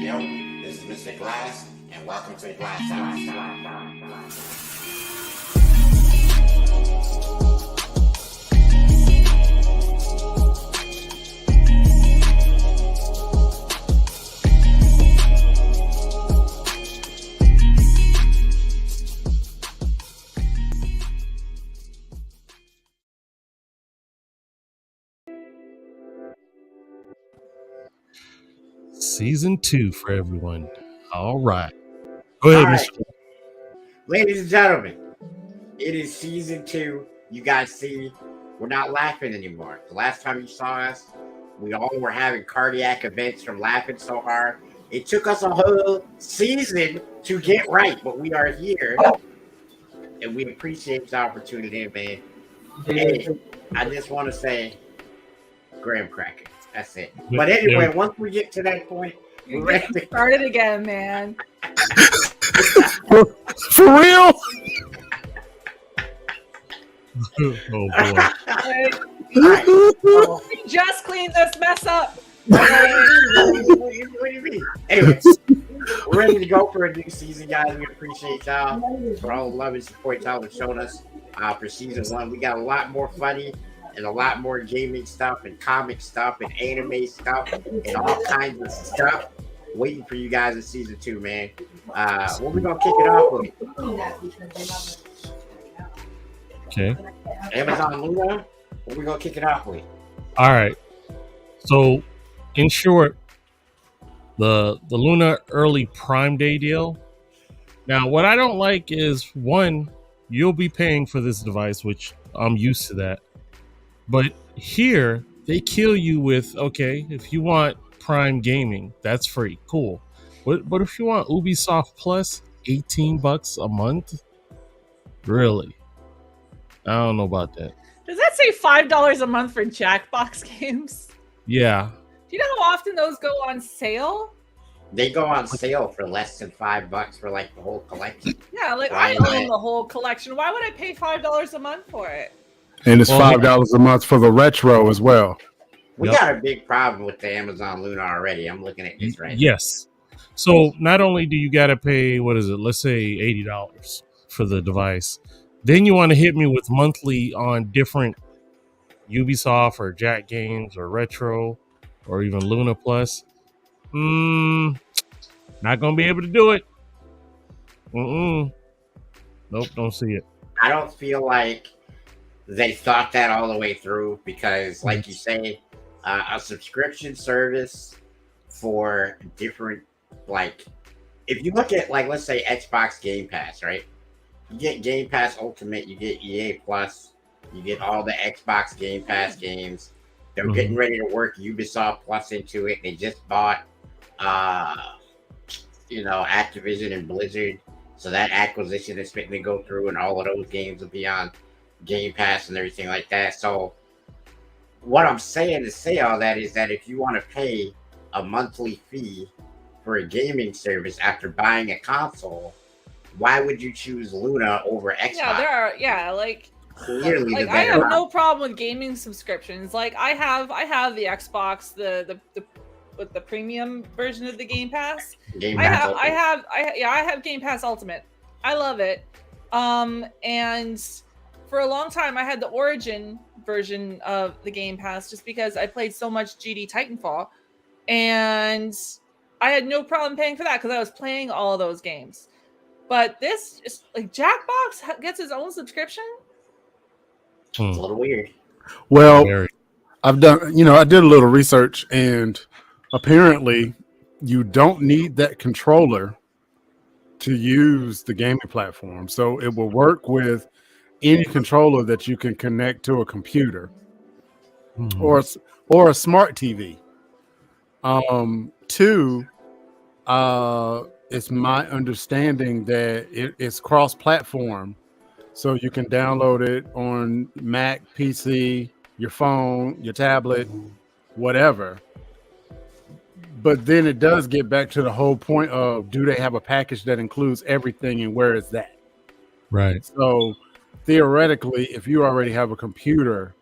Yo, this is Mr. Glass, and welcome to the Glass House. Season 2 for everyone. All right. Go ahead, Mr. Ladies and gentlemen, it is season 2. You guys see, we're not laughing anymore. The last time you saw us, we all were having cardiac events from laughing so hard. It took us a whole season to get right, but we are here, and we appreciate the opportunity, man. Hey, I just want to say, graham cracker. That's it. But anyway, once we get to that point, we're ready to start it again, man. For real? Oh boy. We just cleaned this mess up. What do you mean? Anyway, we're ready to go for a new season, guys. We appreciate y'all for all the love and support y'all have shown us for season 1. We got a lot more funny and a lot more gaming stuff and comic stuff and anime stuff and all kinds of stuff waiting for you guys in season 2, man. What we gonna kick it off with? Okay. Amazon Luna. What we gonna kick it off with? All right. So, in short, the Luna early Prime Day deal. Now, what I don't like is, one, you'll be paying for this device, which I'm used to that. But here, they kill you with, okay, if you want Prime Gaming, that's free. Cool. But if you want Ubisoft Plus, $18 a month? Really? I don't know about that. Does that say $5 a month for Jackbox games? Yeah. Do you know how often those go on sale? They go on sale for less than $5 for like the whole collection. Yeah, like I own the whole collection. Why would I pay $5 a month for it? And it's $5 a month for the retro as well. We got a big problem with the Amazon Luna already. I'm looking at this right now. Yes. So not only do you got to pay, what is it? Let's say $80 for the device. Then you want to hit me with monthly on different Ubisoft or Jack games or retro or even Luna Plus. Not going to be able to do it. Nope, don't see it. I don't feel like they thought that all the way through because, like you say, a subscription service for different, like, if you look at, like, let's say Xbox Game Pass, right? You get Game Pass Ultimate, you get EA Plus, you get all the Xbox Game Pass games. They're getting ready to work Ubisoft Plus into it. They just bought, Activision and Blizzard. So that acquisition is fitting to go through, and all of those games will be on Game Pass and everything like that. So what I'm saying to say all that is that if you want to pay a monthly fee for a gaming service after buying a console, why would you choose Luna over Xbox? Clearly like I have no problem with gaming subscriptions. Like I have the Xbox, the with the premium version of the Game Pass. I have Game Pass Ultimate. I love it. And for a long time I had the Origin version of the Game Pass just because I played so much GD Titanfall, and I had no problem paying for that because I was playing all of those games. But this is like Jackbox gets his own subscription. It's a little weird. Well, I did a little research, and apparently you don't need that controller to use the gaming platform. So it will work with any controller that you can connect to a computer or a smart TV. Two, it's my understanding that it's cross-platform, so you can download it on Mac, PC, your phone, your tablet, whatever. But then it does get back to the whole point of, do they have a package that includes everything, and where is that? Right. So theoretically, if you already have a computer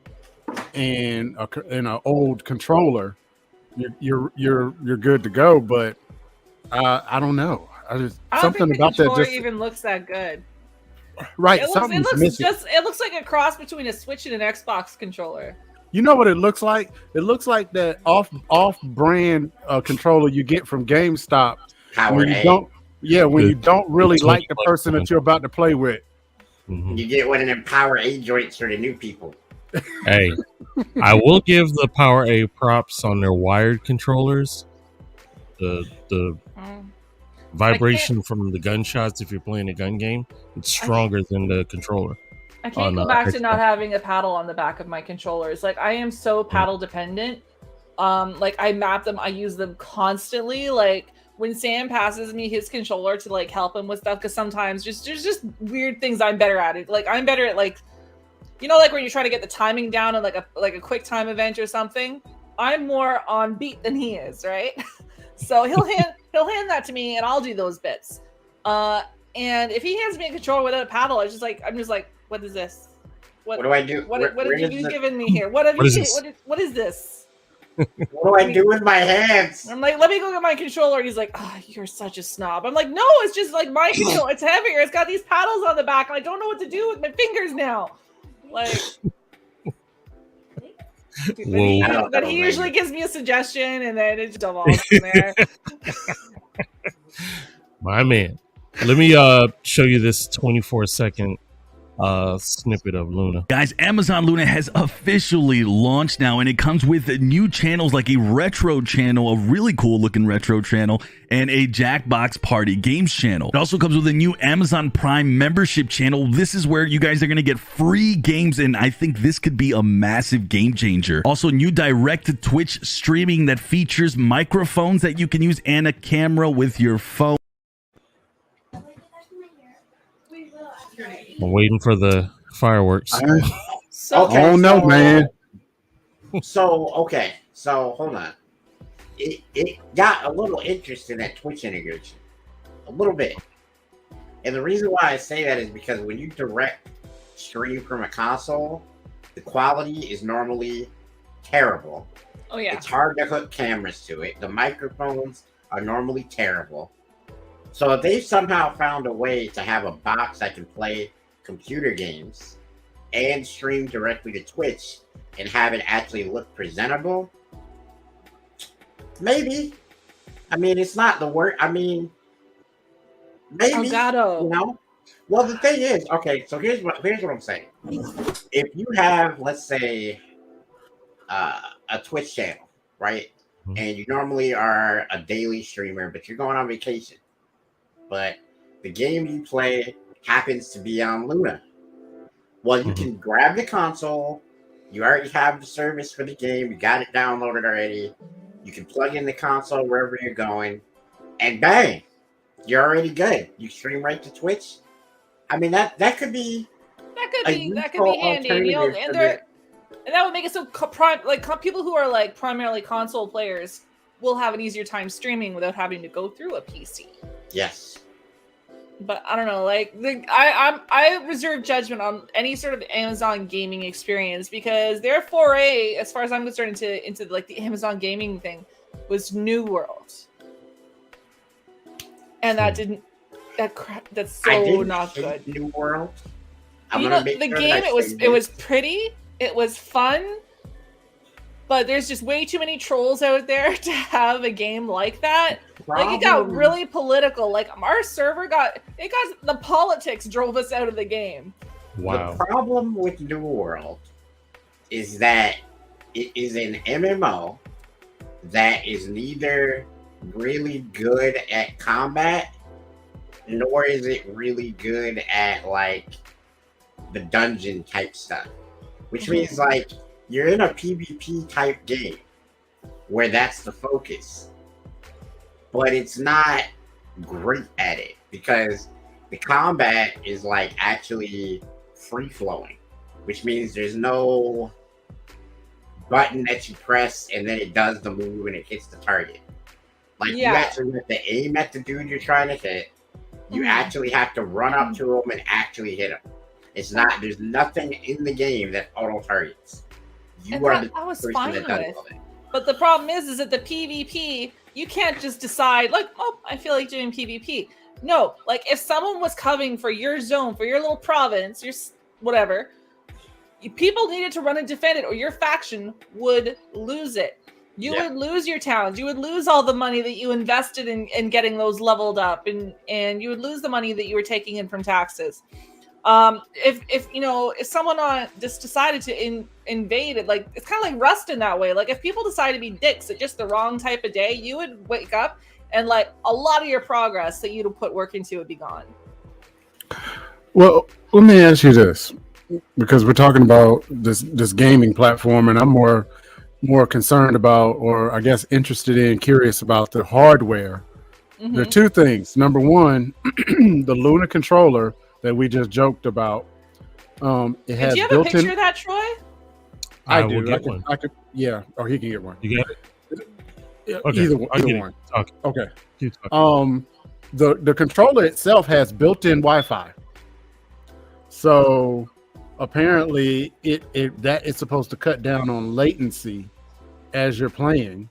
and an old controller, you're good to go. But I don't know. I don't something think about that just even looks that good. Right. It looks like a cross between a Switch and an Xbox controller. You know what it looks like? It looks like that off-brand controller you get from GameStop when you don't really like the person that you're about to play with. Mm-hmm. You get one of them Power A joints for the new people. Hey, I will give the Power A props on their wired controllers. The vibration from the gunshots, if you're playing a gun game, it's stronger than the controller. I can't go back to not having a paddle on the back of my controllers. Like, I am so paddle dependent. Like, I map them, I use them constantly. Like, when Sam passes me his controller to like help him with stuff, because sometimes there's just weird things I'm better at it. Like, I'm better at like, you know, like when you're trying to get the timing down on like a quick time event or something. I'm more on beat than he is, right? So he'll hand that to me, and I'll do those bits. And if he hands me a controller without a paddle, I'm just like, what is this? What do I do? What have you given me here? What is this? What do I do with my hands? I'm like, let me go get my controller. And he's like, oh, you're such a snob. I'm like, no, it's just like my controller. It's heavier. It's got these paddles on the back. And I don't know what to do with my fingers now. Like, but he usually gives me a suggestion, and then it devolves from there. My man. Let me show you this 24-second snippet of Luna. Guys, Amazon Luna has officially launched now, and it comes with new channels like a retro channel, a really cool looking retro channel, and a Jackbox Party Games channel. It also comes with a new Amazon Prime membership channel. This is where you guys are going to get free games, and I think this could be a massive game changer. Also, new direct to Twitch streaming that features microphones that you can use and a camera with your phone. I'm waiting for the fireworks. Oh no, man. So hold on. It got a little interesting at Twitch integration, a little bit. And the reason why I say that is because when you direct stream from a console, the quality is normally terrible. Oh yeah. It's hard to hook cameras to it. The microphones are normally terrible. So if they've somehow found a way to have a box that can play computer games and stream directly to Twitch and have it actually look presentable, maybe. I mean, it's not the word. I mean, maybe. Elgato. You know. Well, the thing is, okay. So here's what I'm saying. If you have, let's say, a Twitch channel, right, and you normally are a daily streamer, but you're going on vacation, but the game you play happens to be on Luna. Well, you can grab the console. You already have the service for the game. You got it downloaded already. You can plug in the console wherever you're going, and bang, you're already good. You stream right to Twitch. I mean, that could be handy. You know, and that would make it so people who are like primarily console players will have an easier time streaming without having to go through a PC. Yes. But I don't know, like I reserve judgment on any sort of Amazon gaming experience, because their foray, as far as I'm concerned, into like the Amazon gaming thing was New World, and that's so not good. New World. The game, it was pretty, it was fun, but there's just way too many trolls out there to have a game like that. Like, it got really political. Like, our server the politics drove us out of the game. Wow. The problem with New World is that it is an MMO that is neither really good at combat, nor is it really good at, like, the dungeon type stuff. Which means, like, you're in a PvP type game where that's the focus. But it's not great at it because the combat is like actually free flowing, which means there's no button that you press and then it does the move and it hits the target. Like, you actually have to aim at the dude you're trying to hit. You actually have to run up to him and actually hit him. There's nothing in the game that auto targets. You are the person that does all that. But the problem is that the PvP, you can't just decide like, oh, I feel like doing PvP. No, like if someone was coming for your zone, for your little province, your whatever, people needed to run and defend it, or your faction would lose it. You would lose your towns. You would lose all the money that you invested in getting those leveled up, and you would lose the money that you were taking in from taxes. If someone just decided to invade it, like it's kind of like Rust in that way. Like if people decide to be dicks at just the wrong type of day, you would wake up and like a lot of your progress that you'd have put work into would be gone. Well, let me ask you this, because we're talking about this gaming platform, and I'm more concerned about, or I guess interested in, curious about the hardware. There are two things. Number one, the Luna controller that we just joked about. It has. Do you have a picture of that, Troy? I do. Will get one. I could. Yeah. Or he can get one. You got it. Okay. Either one. Okay. Okay. The controller itself has built-in Wi-Fi. So apparently that is supposed to cut down on latency as you're playing,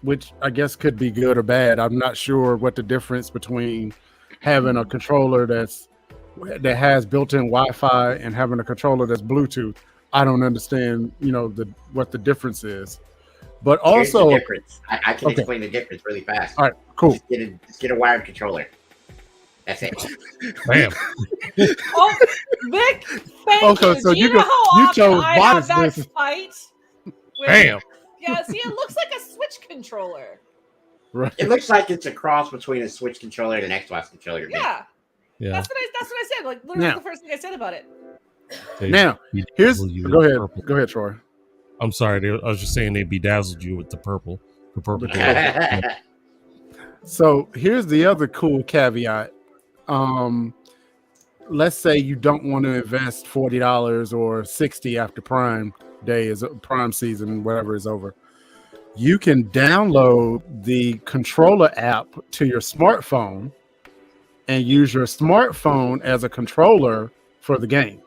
which I guess could be good or bad. I'm not sure what the difference between having a controller that has built-in Wi-Fi and having a controller that's Bluetooth. I don't understand, what the difference is. But also, here's the difference. I can explain the difference really fast. All right, cool. Just get a wired controller. That's it. Bam. Oh, Vic, thank you. So Do you know how often I have that fight? Bam. Yeah, see, it looks like a Switch controller. Right. It looks like it's a cross between a Switch controller and an Xbox controller. Yeah. That's what I said. Like literally the first thing I said about it. Now, go ahead, Troy. I'm sorry. I was just saying they bedazzled you with the purple. So here's the other cool caveat. Let's say you don't want to invest $40 or $60 after Prime season, whatever is over. You can download the controller app to your smartphone and use your smartphone as a controller for the game.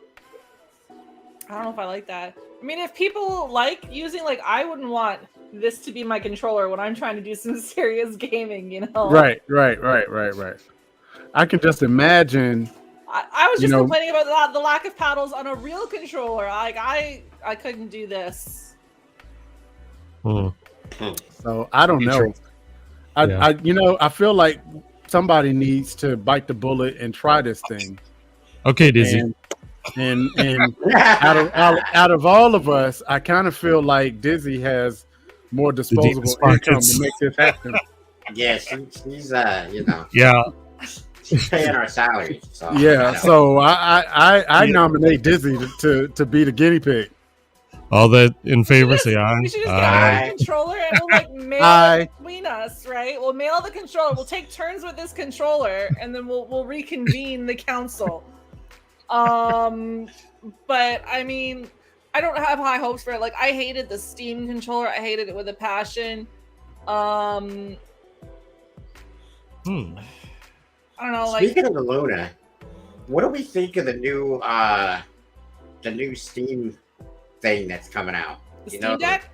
I don't know if I like that. I mean, if people like using, like, I wouldn't want this to be my controller when I'm trying to do some serious gaming, Right. I can just imagine. I was just complaining about the lack of paddles on a real controller. Like, I couldn't do this. So I don't know. I feel like somebody needs to bite the bullet and try this thing. Okay, Dizzy. And out of all of us, I kind of feel like Dizzy has more disposable income to make this happen. Yeah, she's Yeah. She's paying our salaries. So, so I nominate Dizzy to be the guinea pig. All that in favor, say aye. We should just get a controller and we'll mail it between us, right? We'll mail the controller. We'll take turns with this controller, and then we'll reconvene the council. But I mean, I don't have high hopes for it. Like, I hated the Steam controller. I hated it with a passion. I don't know. Speaking of the Luna, what do we think of the new Steam thing that's coming out? The Steam Deck?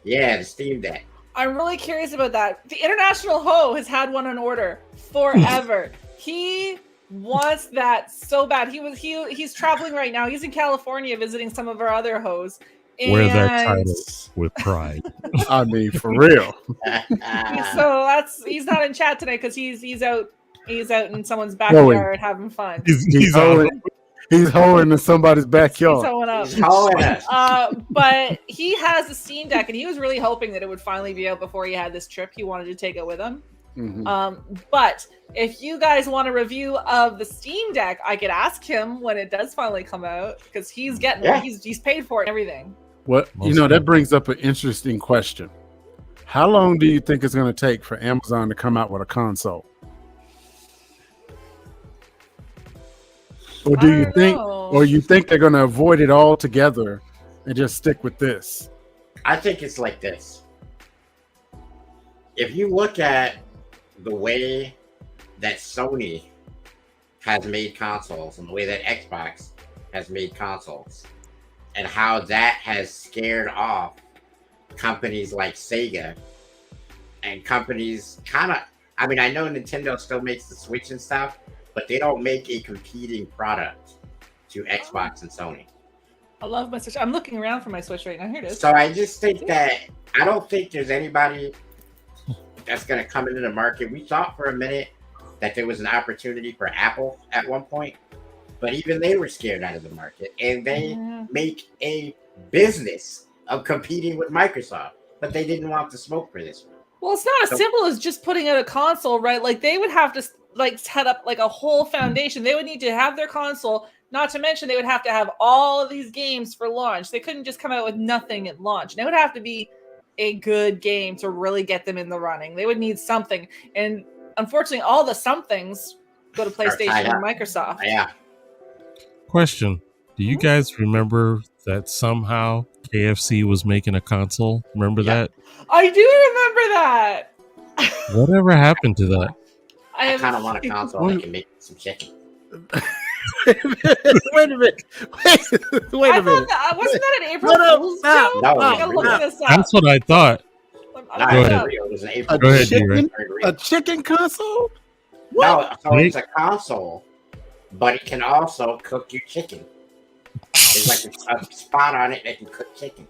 Yeah, the Steam Deck. I'm really curious about that. The International Ho has had one on order forever. He wants that so bad. He's traveling right now. He's in California visiting some of our other hoes. Wear their titles with pride. I mean, for real. So he's not in chat today because he's out in someone's backyard having fun. He's hoeing in somebody's backyard. He's hoeing up. But he has a Steam Deck, and he was really hoping that it would finally be out before he had this trip. He wanted to take it with him. But if you guys want a review of the Steam Deck, I could ask him when it does finally come out, because he's getting it. He's paid for it and everything. Well, that brings up an interesting question. How long do you think it's going to take for Amazon to come out with a console? Or do you think they're going to avoid it altogether and just stick with this? I think it's like this. If you look at the way that Sony has made consoles and the way that Xbox has made consoles and how that has scared off companies like Sega and companies kind of. I mean, I know Nintendo still makes the Switch and stuff, but they don't make a competing product to Xbox and Sony. I love my Switch. I'm looking around for my Switch right now. Here it is. So I just think that I don't think there's anybody that's going to come into the market. We thought for a minute that there was an opportunity for Apple at one point, but even they were scared out of the market, and they make a business of competing with Microsoft, but they didn't want the smoke for this one. Well, it's not as simple as just putting out a console, right? Like they would have to like set up like a whole foundation. They would need to have their console. Not to mention, they would have to have all of these games for launch. They couldn't just come out with nothing at launch. They would have to be a good game to really get them in the running. They would need something. And unfortunately, all the somethings go to PlayStation and Microsoft. Yeah. Question. Do you guys remember that somehow KFC was making a console? Remember that? I do remember that. Whatever happened to that? I kind of want a console that can make some chicken. Wait a minute. Wait a minute. Wasn't that an April Fool's joke? No, I gotta look this up. That's what I thought. Go ahead. A chicken console? No, so it's a console, but it can also cook your chicken. There's like a spot on it that can cook chicken.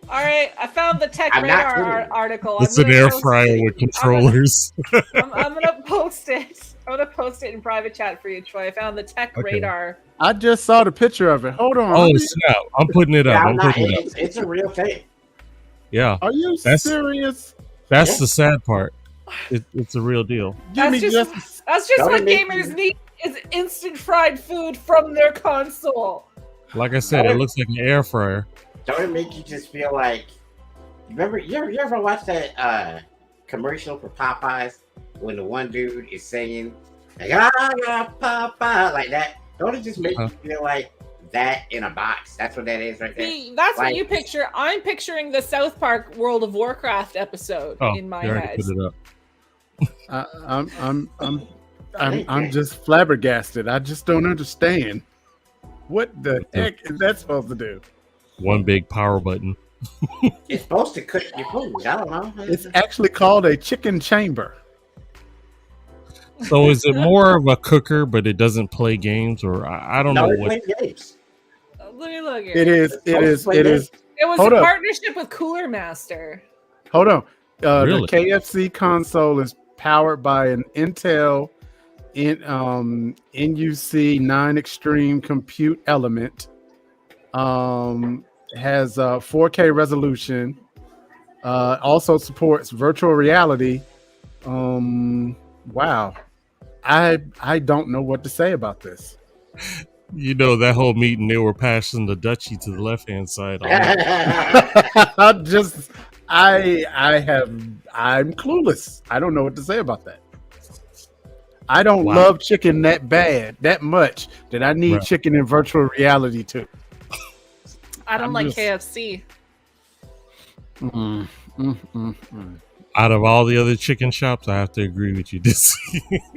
All right, I found the Tech Radar article. It's an air fryer with controllers. I'm gonna post it. I'm gonna post it in private chat for you, Troy. I found the Tech Radar. I just saw the picture of it. Hold on. Oh snap! I'm putting it up. It's a real thing. Yeah. Are you serious? That's the sad part. It's a real deal. That's just what gamers need is instant fried food from their console. Like I said, it looks like an air fryer. Don't it make you just feel like? Remember, you ever watch that commercial for Popeyes when the one dude is saying like Popeye like that? Don't it just make you feel like that in a box? That's what that is right there. See, that's what you picture. I'm picturing the South Park World of Warcraft episode in my head. Put it up. I'm just flabbergasted. I just don't understand. What the heck is that supposed to do? One big power button. It's supposed to cook your food. I don't know. It's actually called a chicken chamber. So is it more of a cooker, but it doesn't play games, or I don't know what? It plays games. Let me look at it. It is. It was a partnership with Cooler Master. Hold on. Really? The KFC console is powered by an Intel NUC 9 Extreme compute element. Has 4K resolution. Also supports virtual reality. Wow. I don't know what to say about this. You know, that whole meeting, they were passing the Dutchie to the left-hand side. I'm clueless. I don't know what to say about that. I don't love chicken that much that I need chicken in virtual reality too. I don't like KFC. Out of all the other chicken shops, I have to agree with you.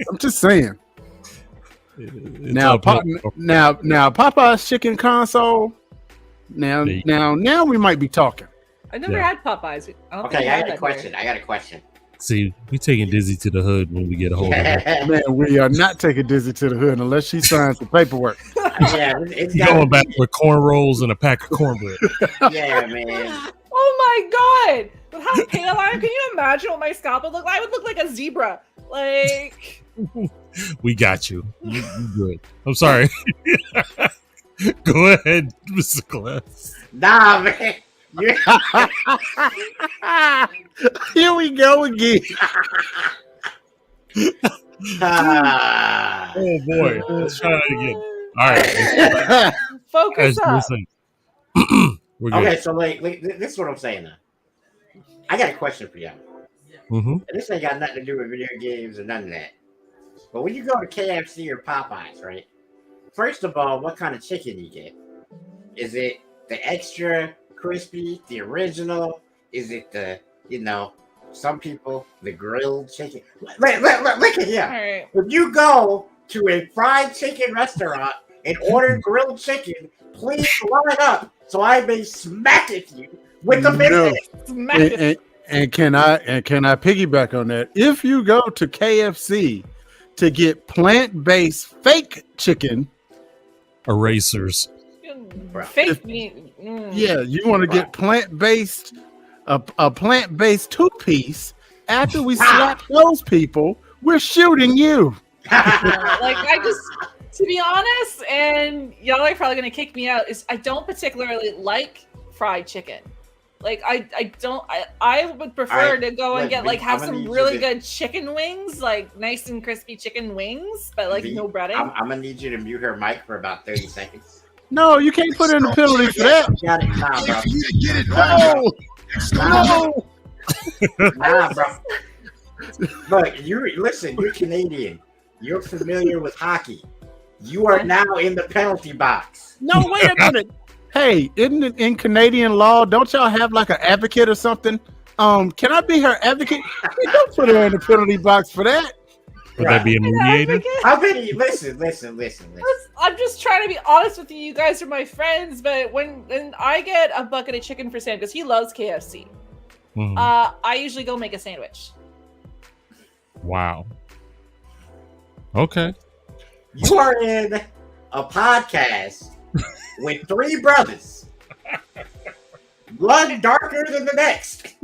I'm just saying. Now Popeye's chicken console. Now we might be talking. I never had Popeyes. Okay, I got a question. See, we taking Dizzy to the hood when we get a hold of her. Man, we are not taking Dizzy to the hood unless she signs the paperwork. Yeah, it's going back with corn rolls and a pack of cornbread. Yeah, man. Oh my god! With how pale I am, can you imagine what my scalp would look like? I would look like a zebra. Like. We got you. You good. I'm sorry. Go ahead, Mr. Glass. Nah, man. Here we go again. Oh boy, let's try that again. All right, focus up. Okay, so like this is what I'm saying now. I got a question for y'all. And this ain't got nothing to do with video games or none of that. But when you go to KFC or Popeyes, right? First of all, what kind of chicken you get? Is it the extra crispy, the original? Is it the, some people, the grilled chicken? Look at here. Right. If you go to a fried chicken restaurant and order grilled chicken, please line up so I may smack at you with the biscuit. And can I piggyback on that? If you go to KFC to get plant-based fake chicken, erasers, fake meat. Yeah, you want to get plant-based, a plant-based 2-piece. After we slap those people, we're shooting you. To be honest, and y'all are probably gonna kick me out, is I don't particularly like fried chicken. Like I would prefer to go and get have some really good chicken wings, like nice and crispy chicken wings, but no breading. I'm gonna need you to mute her mic for about 30 seconds. No, you can't put in a penalty for that. Got it now, bro. Get it no. Nah, bro. Look, listen, you're Canadian. You're familiar with hockey. You are now in the penalty box. No, wait a minute. Hey, isn't it in Canadian law? Don't y'all have like an advocate or something? Can I be her advocate? Don't put her in the penalty box for that. Would that be a mediator? How many? Listen. I'm just trying to be honest with you. You guys are my friends, but when I get a bucket of chicken for Sam, because he loves KFC, I usually go make a sandwich. Wow. Okay. You are in a podcast with 3 brothers, one darker than the next.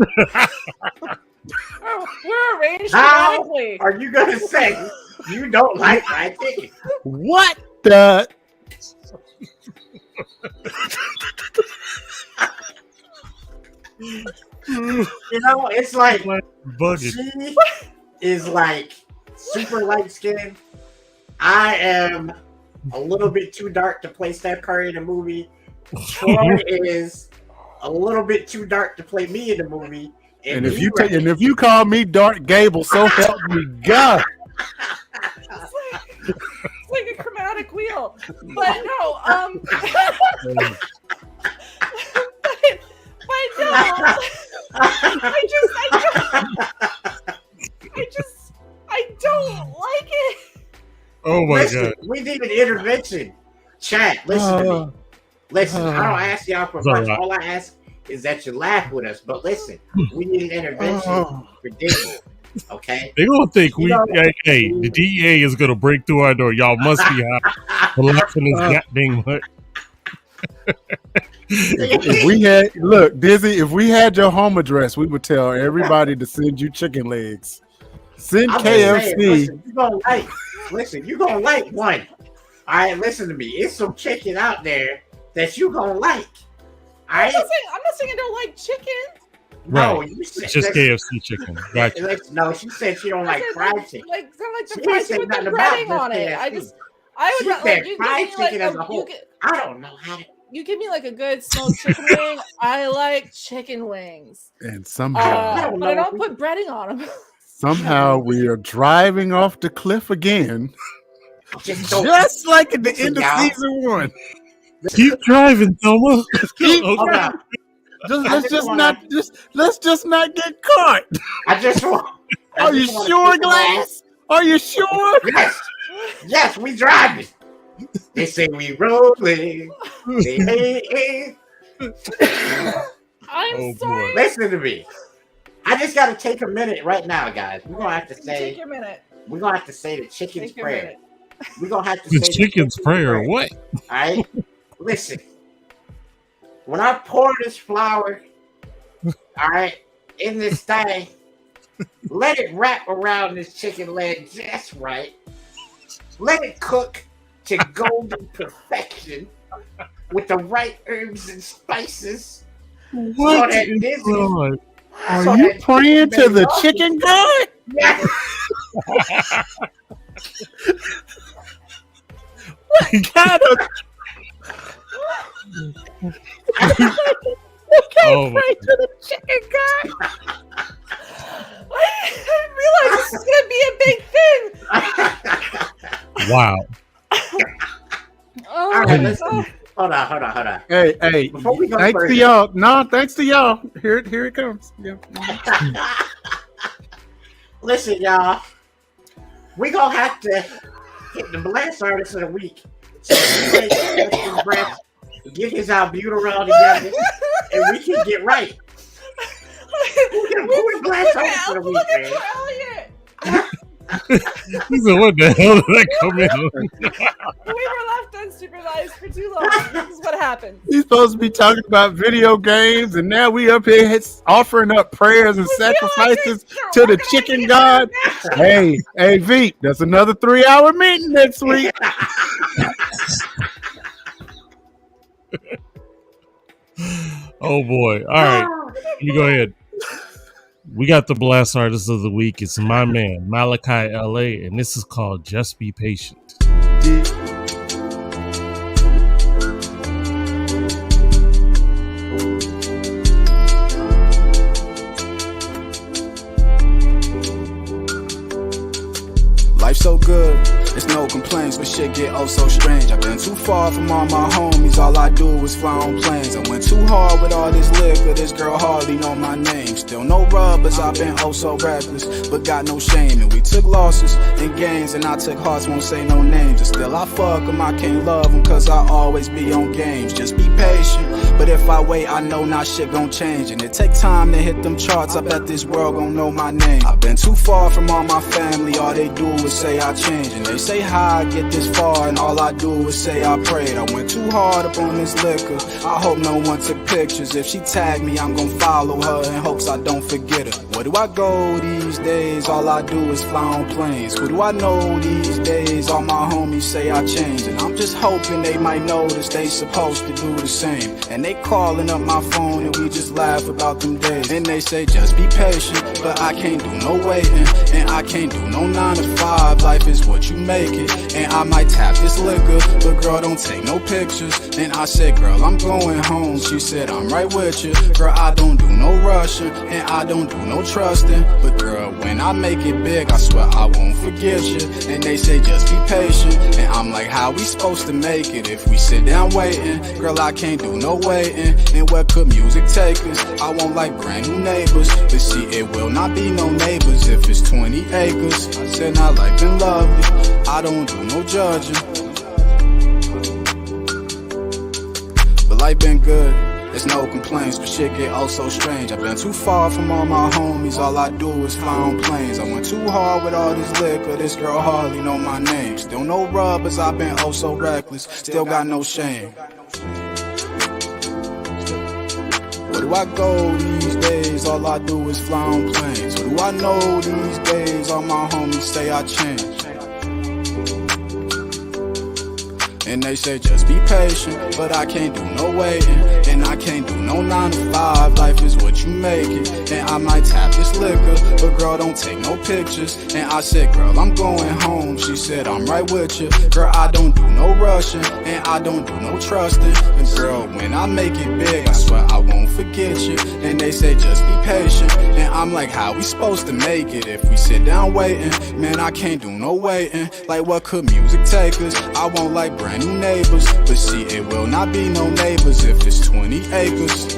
We're arranged How dramatically. are you gonna say you don't like fried chicken? What the? It's like budget. she is like super light skinned. I am a little bit too dark to play Steph Curry in a movie. Troy is a little bit too dark to play me in the movie. And if you call me Dark Gable, so help me God. It's like a chromatic wheel. But no, but no. I don't like it. Oh my God. We need an intervention. Chat, listen to me. Listen, I don't ask y'all for much. All I ask is that you laugh with us. But listen, we need an intervention for Disney. Okay? They gonna think the DEA is gonna break through our door. Y'all must be high. For laughing this goddamn much. Dizzy, if we had your home address, we would tell everybody to send you chicken legs. Send KFC. You're gonna like one. All right, listen to me. It's some chicken out there that you gonna like. All right? I'm not saying I don't like chicken. No, right. It's just KFC chicken. Gotcha. No, she said she don't like fried chicken. Like the fried chicken with the breading on it. I would rather fried chicken as a whole. I don't know how to. You give me like a good smoked chicken wing. I like chicken wings. And somehow, but I don't put breading on them. Somehow we are driving off the cliff again, just like at the end of season 1. Keep driving, Thelma. Let's just not get caught. Are you sure, Glass? Are you sure? Yes, we driving. They say we rolling. I'm sorry. Listen to me. I just got to take a minute right now, guys. We're gonna have to say. Take your minute. We're gonna have to say the chicken's prayer. We're gonna have to the say chicken's prayer. What? All right. Listen. When I pour this flour, all right, in this thing, let it wrap around this chicken leg just right. Let it cook to golden perfection with the right herbs and spices. What is going on? Are you praying to the chicken god? Yes. What kind of? You can't pray to the chicken god. I didn't realize this was gonna be a big thing. Wow. All right, hold on. Hey. Before we go thanks further, to y'all. No, thanks to y'all. Here it comes. Yeah. Listen, y'all. We gonna have to hit the blast artist of the week. So get his albuterol together, and we can get right. Who glass for the week, man? He said, "What the hell did that come in?" We were left unsupervised for too long. This is what happened. He's supposed to be talking about video games, and now we up here offering up prayers and sacrifices to the chicken god. Hey, V, that's another 3-hour meeting next week. Oh boy! All right, you go ahead. We got the blast artist of the week. It's my man Malachi LA, and this is called "Just Be Patient." Life's so good, it's no complaints, but shit get oh so strange. I've been too far from all my homies, all I do is fly on planes. I went too hard with all this liquor, this girl hardly know my name. Still no rubbers, I've been oh so reckless, but got no shame. And we took losses and gains, and I took hearts, won't say no names. And still I fuck them, I can't love them, cause I always be on games. Just be patient, but if I wait, I know not shit gon' change. And it take time to hit them charts, I bet this world gon' know my name. I've been too far from all my family, all they do is say I changed. And they say how I get this far, and all I do is say I prayed. I went too hard up on this liquor, I hope no one took pictures. If she tagged me, I'm gon' follow her in hopes I don't forget her. Where do I go these days? All I do is fly on planes. Who do I know these days? All my homies say I changed, and I'm just hoping they might notice they supposed to do the same. And they calling up my phone, and we just laugh about them days. And they say just be patient, but I can't do no waiting, and I can't do no 9 to 5. Life is what you make it, and I might tap this liquor, but girl, don't take no pictures. And I said, girl, I'm going home. She said, I'm right with you. Girl, I don't do no rushing, and I don't do no trusting. But girl, when I make it big, I swear I won't forget you. And they say, just be patient, and I'm like, how we supposed to make it if we sit down waiting? Girl, I can't do no waiting, and where could music take us? I won't like brand new neighbors, but see, it will not be no neighbors if it's 20 acres. I said, not life and lovely, I don't do no judging, but life been good, there's no complaints, but shit get oh so strange. I've been too far from all my homies, all I do is fly on planes. I went too hard with all this liquor, this girl hardly know my name. Still no rubbers, I've been oh so reckless, still got no shame. Where do I go these days? All I do is fly on planes. Who do I know these days? All my homies say I changed. And they say just be patient, but I can't do no waiting, and I can't do no 9 to 5. Life is what you make it, and I might tap this liquor, but girl, don't take no pictures. And I said, girl, I'm going home. She said, I'm right with you. Girl, I don't do no rushing, and I don't do no trusting. And girl, when I make it big, I swear I won't forget you. And they say just be patient, and I'm like, how we supposed to make it if we sit down waiting? Man, I can't do no waiting. Like, what could music take us? I won't like brand new neighbors, but see, it will not be no neighbors if it's 20 acres.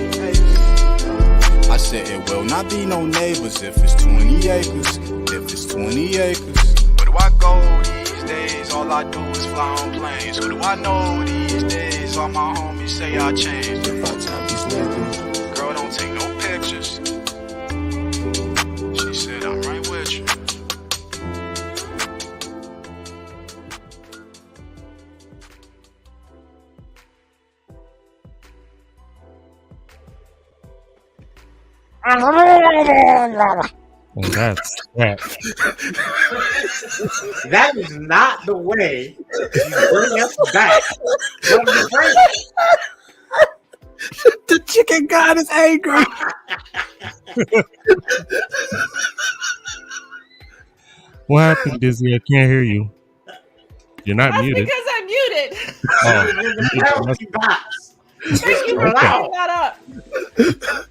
I said it will not be no neighbors if it's 20 acres. If it's 20 acres. Where do I go these days? All I do is fly on planes. Who do I know these days? All my homies say I changed. If I tap these niggas, girl, don't take no pictures. She said I'm right with you. And that's that. That is not the way you bring us back from the break. The chicken god is angry. What happened, Dizzy? I can't hear you. You're not That's muted. because I'm muted. You're the penalty box. Thank you for bringing that up.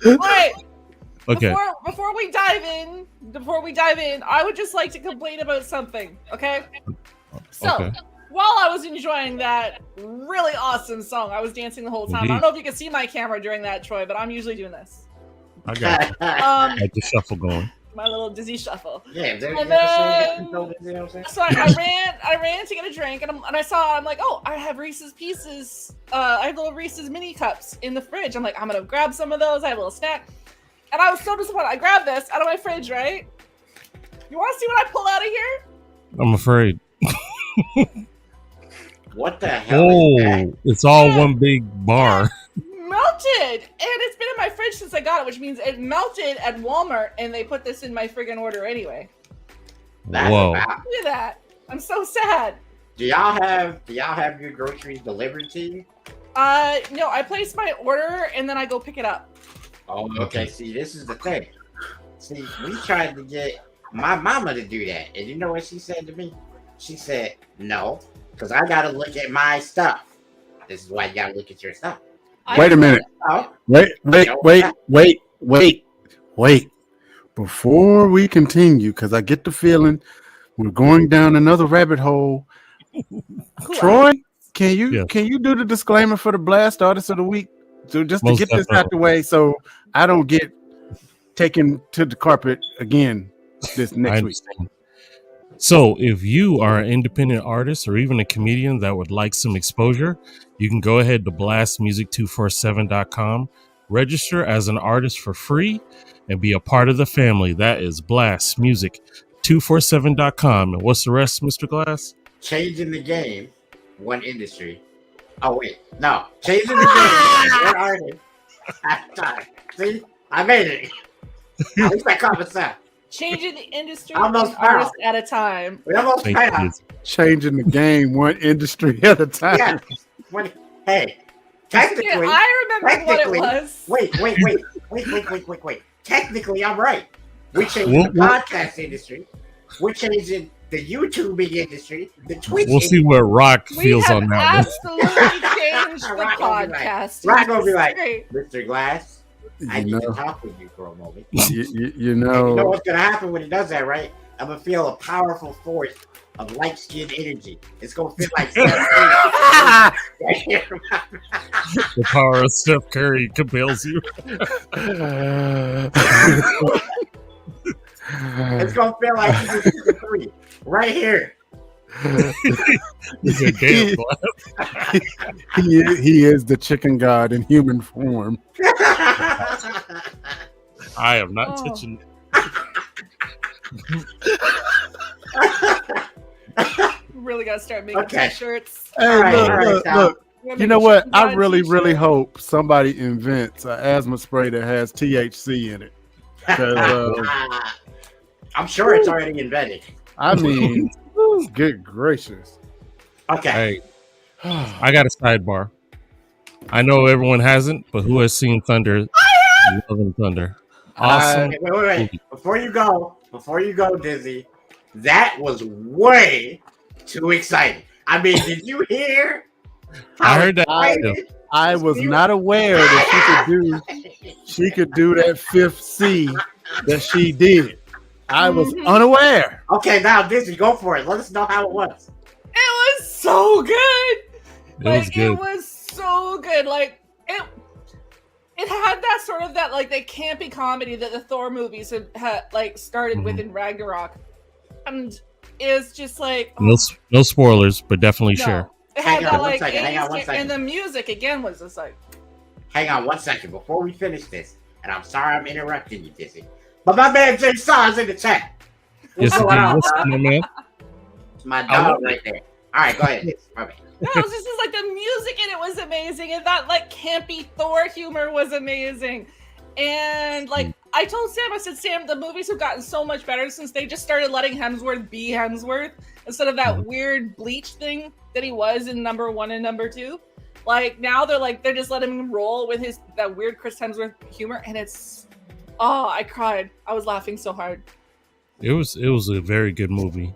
All right. Okay. Before we dive in, I would just like to complain about something, okay? So, Okay. while I was enjoying that really awesome song, I was dancing the whole time. Indeed. I don't know if you can see my camera during that, Troy, but I'm usually doing this. I got you. Got the shuffle going. My little dizzy shuffle. Yeah, And then, so I ran to get a drink, and I'm like, oh, I have Reese's Pieces. I have little Reese's mini cups in the fridge. I'm like, I'm gonna grab some of those. I have a little snack. And I was so disappointed. I grabbed this out of my fridge, right? You want to see what I pull out of here? I'm afraid. What the hell is that? It's all one big bar. Melted, and it's been in my fridge since I got it, which means it melted at Walmart, and they put this in my friggin' order anyway. Whoa! Look at that. I'm so sad. Do y'all have your groceries delivered to you? No, I place my order and then I go pick it up. Oh, okay. See, this is the thing. See, we tried to get my mama to do that, and you know what she said to me? She said, "No, because I gotta look at my stuff. This is why you gotta look at your stuff." Wait a minute. Wait. Before we continue, because I get the feeling we're going down another rabbit hole. Troy, can you do the disclaimer for the Blast Artist of the Week? So just to get this out the way so I don't get taken to the carpet again this next week. So if you are an independent artist or even a comedian that would like some exposure, you can go ahead to blastmusic247.com, register as an artist for free, and be a part of the family. That is blastmusic247.com. And what's the rest, Mr. Glass? Changing the game, one industry. Oh, wait. No. Changing the game, one artist. See? I made it. At least I caught myself. Changing the industry almost one artist at a time. We almost passed. Changing the game one industry at a time. Yeah. Hey, technically, I remember what it was. Wait. Technically, I'm right. We're changing the podcast industry. We're changing the YouTubing industry. The Twitch We'll see where Rock feels on that. Absolutely changed the podcast. Rock will be like, Mr. Glass, I need to talk with you for a moment. You know. You know what's going to happen when he does that, right? I'm going to feel a powerful force of light-skinned energy. It's going to feel like Steph Curry. The power of Steph Curry compels you. It's going to feel like he's a 3 right here. He's a damn he is the chicken god in human form. I am not touching Really gotta start making t-shirts. Hey, look. You know what? I really hope somebody invents an asthma spray that has THC in it. I'm sure it's already invented. I mean, good gracious. Okay. Hey, I got a sidebar. I know everyone hasn't, but who has seen Thunder? Love and Thunder. Awesome. Wait. Before you go, Dizzy, that was way too exciting. I mean, did you hear? I heard that. I was not aware that she could do that fifth C that she did. I was unaware. Okay, now Dizzy, go for it. Let us know how it was. It was so good. It was so good. Like it had that sort of that campy comedy that the Thor movies had started with in Ragnarok, and it's just like no spoilers, but definitely share. It had that hang on 1 second. And the music again was just like. Hang on 1 second before we finish this, and I'm sorry I'm interrupting you, Dizzy. But my man Jay Saw is in the chat. What's going on, my man? It's my dog right there. All right, go ahead. My man. No, it was just like the music in it was amazing, and that campy Thor humor was amazing. And I told Sam, I said, Sam, the movies have gotten so much better since they just started letting Hemsworth be Hemsworth instead of that weird Bleach thing that he was in number 1 and number 2. Now they're just letting him roll with that weird Chris Hemsworth humor, and it's I cried. I was laughing so hard. It was a very good movie.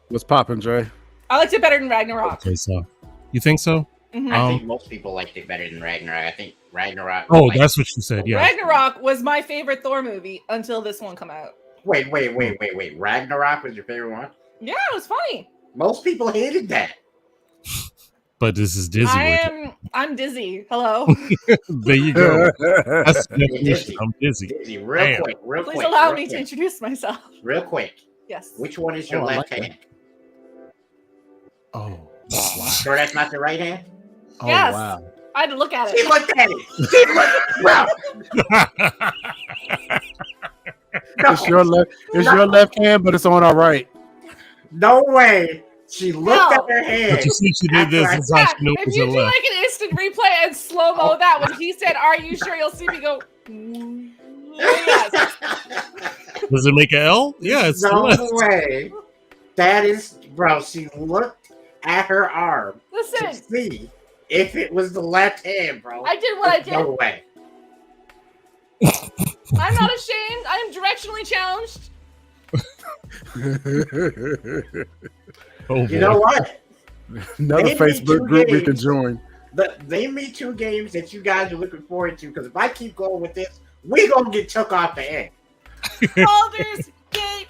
What's poppin', Dre? I liked it better than Ragnarok. Okay, so you think so? Mm-hmm. I think most people liked it better than Ragnarok. I think Ragnarok. Oh, that's what you said. Yeah. Ragnarok was my favorite Thor movie until this one come out. Wait. Ragnarok was your favorite one? Yeah, it was funny. Most people hated that. But this is Dizzy. I'm Dizzy. Hello. There you go. That's the definition. I'm Dizzy. Dizzy, real quick. Please allow me to introduce myself. Real quick. Yes. Which one is your left hand? Oh, wow. Sure that's not the right hand? Yes. Oh, wow. I had to look at it. She looked at it. She looked, bro. It's your left hand, but it's on our right. No way. She looked at her hand. But you see, she did this. That's how she knows If it's you her do left. like an instant replay and slow mo that when he said, "Are you sure?" You'll see me go. Yes. Does it make an L? Yeah, it's no left. way. That is, bro. She looked at her arm to Listen, see if it was the left hand, bro. I did what I did. No way. I'm not ashamed. I am directionally challenged. Oh, You know what? Another Maybe Facebook two group we can games. join. Name me 2 games that you guys are looking forward to, because if I keep going with this, we gonna get took off the end. Baldur's Gate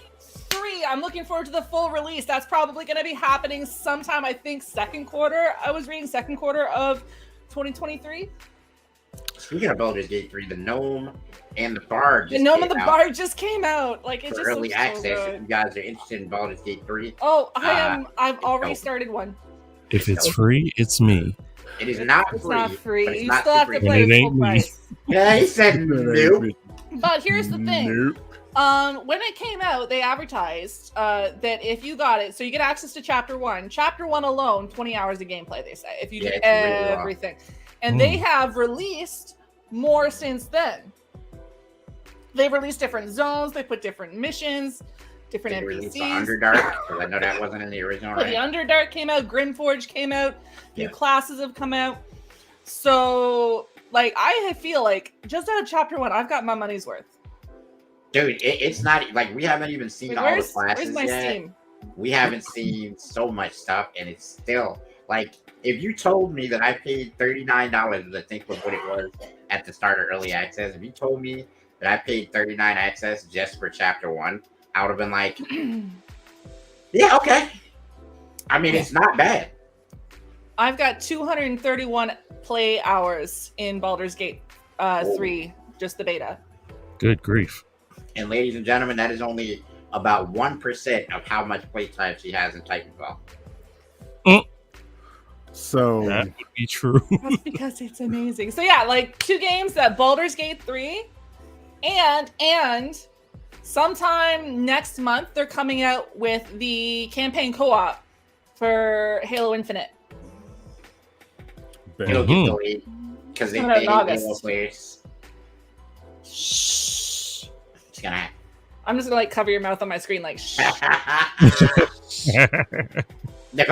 3. I'm looking forward to the full release. That's probably going to be happening sometime, I think, second quarter. I was reading second quarter of 2023. Speaking of Baldur's Gate 3, the Gnome and the Bard. The Gnome and the Bard just came out. Like, it for just early looks so access. good. If you guys are interested in Baldur's Gate 3, Oh, I've already started one. if it's free, it's me. it is not It's free. not free. But it's You not still have to super play And it it ain't full me. price. Yeah, he said nope. But here's the thing. Nope. When it came out, they advertised that if you got it, so you get access to Chapter 1. Chapter 1 alone, 20 hours of gameplay, they say, if you do Yeah, it's really long. everything. And they have released more since then. They've released different zones, they put different missions, different They released the NPCs. Underdark, because I know that wasn't in the original, But the right? Underdark came out, Grimforge came out, new Yeah. classes have come out. So, like, I feel like just out of Chapter 1, I've got my money's worth. Dude, it's not like we haven't even seen Wait, all the where's classes my yet. Steam? We haven't seen so much stuff, and it's still like, if you told me that I paid $39, I think was what it was at the start of early access. If you told me that I paid $39 access just for Chapter 1, I would have been like, yeah, okay. I mean, it's not bad. I've got 231 play hours in Baldur's Gate 3, just the beta. Good grief. And ladies and gentlemen, that is only about 1% of how much playtime she has in Titanfall. So That would be true. That's because it's amazing. So yeah, like 2 games, that Baldur's Gate 3, and sometime next month they're coming out with the campaign co-op for Halo Infinite. It'll get delayed because they Coming out in hate August. Halo players. Shh. It's gonna happen. I'm just gonna like cover your mouth on my screen, like shh. If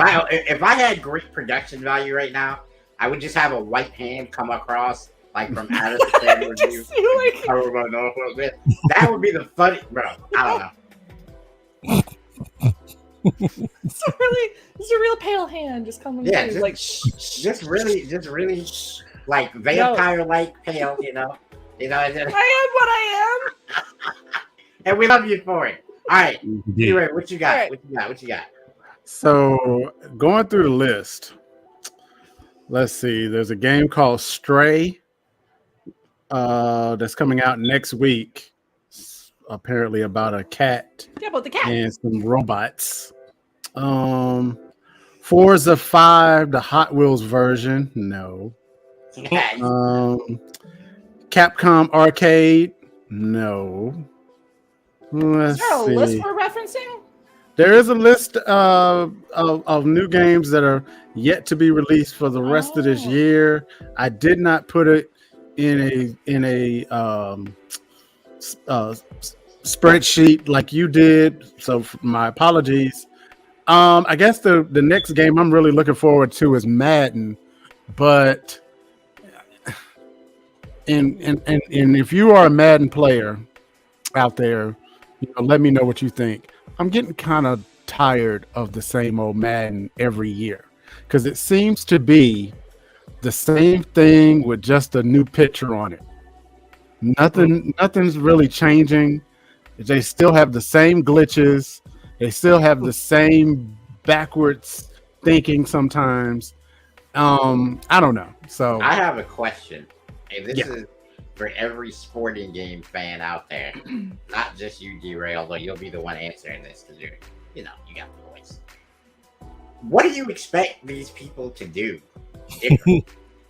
I had great production value right now, I would just have a white hand come across like from out of the camera view. Just you, like- Cover my nose a little bit. That would be the funny, bro. I don't know. It's a real pale hand just coming Yeah, through, like shh, shh. Just really like vampire-like pale, you know. I am what I am. And we love you for it. All right, Yeah. anyway, what you got? All right. What you got? So going through the list, let's see. There's a game called Stray that's coming out next week. It's apparently about a cat Yeah, about the cat. and some robots. Forza 5, the Hot Wheels version. No. Capcom Arcade. No. Let's Is there a see. list we're referencing? There is a list of new games that are yet to be released for the rest of this Oh. year. I did not put it in a spreadsheet like you did, so my apologies. I guess the next game I'm really looking forward to is Madden, but and if you are a Madden player out there, let me know what you think. I'm getting kind of tired of the same old Madden every year because it seems to be the same thing with just a new picture on it. Nothing's really changing. They still have the same glitches. They still have the same backwards thinking sometimes. I don't know. So I have a question, and this Yeah. is for every sporting game fan out there, not just you, D-Ray, although you'll be the one answering this because you got the voice. What do you expect these people to do different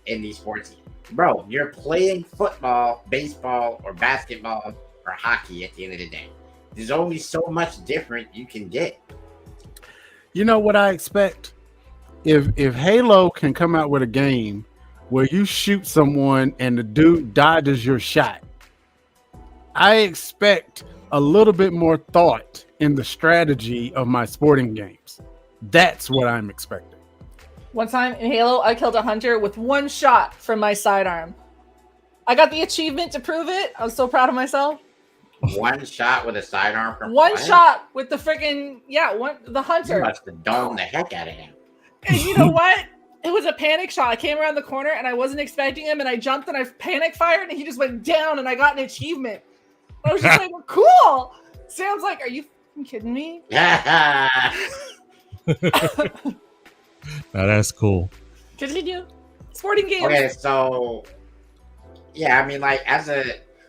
in these sports. Bro, you're playing football, baseball, or basketball, or hockey at the end of the day. There's only so much different you can get. You know what I expect? If Halo can come out with a game where you shoot someone and the dude dodges your shot, I expect a little bit more thought in the strategy of my sporting games. That's what I'm expecting. One time in Halo, I killed a hunter with one shot from my sidearm. I got the achievement to prove it. I was so proud of myself. One shot with a sidearm from one shot with the freaking the hunter. You must have domed the heck out of him. And you know what? It was a panic shot. I came around the corner and I wasn't expecting him, and I jumped and I panic fired, and he just went down, and I got an achievement. I was just like, well, cool. Sam's like, are you kidding me? Now that's cool. Continue. Sporting games. Okay, so yeah, I mean, like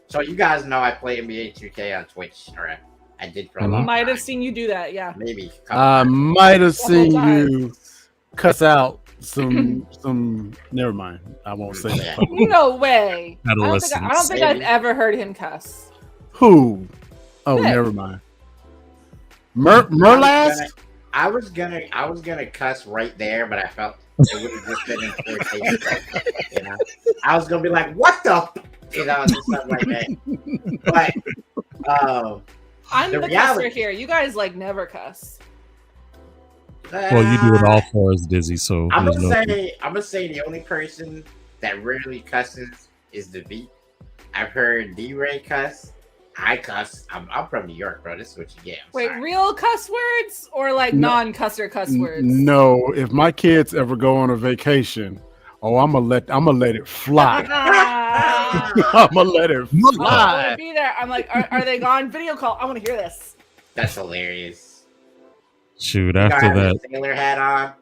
so you guys know I play NBA 2K on Twitch, or I did for a long time. Might have seen you do that, yeah. Maybe. I might have seen you cuss out some. Never mind. I won't say that. No way. I don't think I've ever heard him cuss. Who? Oh, never mind. Merlast? I was gonna cuss right there, but I felt it would have just been in poor taste. You know, I was gonna be like, "What the?" You know, just something like that. But I'm the cusser here. You guys like never cuss. Well, you do it all for us, Dizzy. So I'm gonna say the only person that rarely cusses is the Beat. I've heard D-Ray cuss. I cuss. I'm from New York, bro. This is what you get. Wait, real cuss words or like non-cusser cuss words? No. If my kids ever go on a vacation, I'm gonna let it fly. I'm gonna let it fly. I be there. I'm like, are they gone? Video call. I want to hear this. That's hilarious. Shoot, after that, his sailor hat on.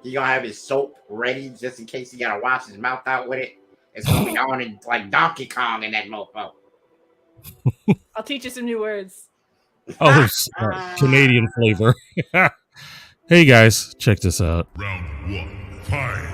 He gonna have his soap ready just in case he gotta wash his mouth out with it. It's gonna be on it like Donkey Kong in that mofo. I'll teach you some new words. Oh, Canadian flavor. Hey guys, check this out. Round 1, fight.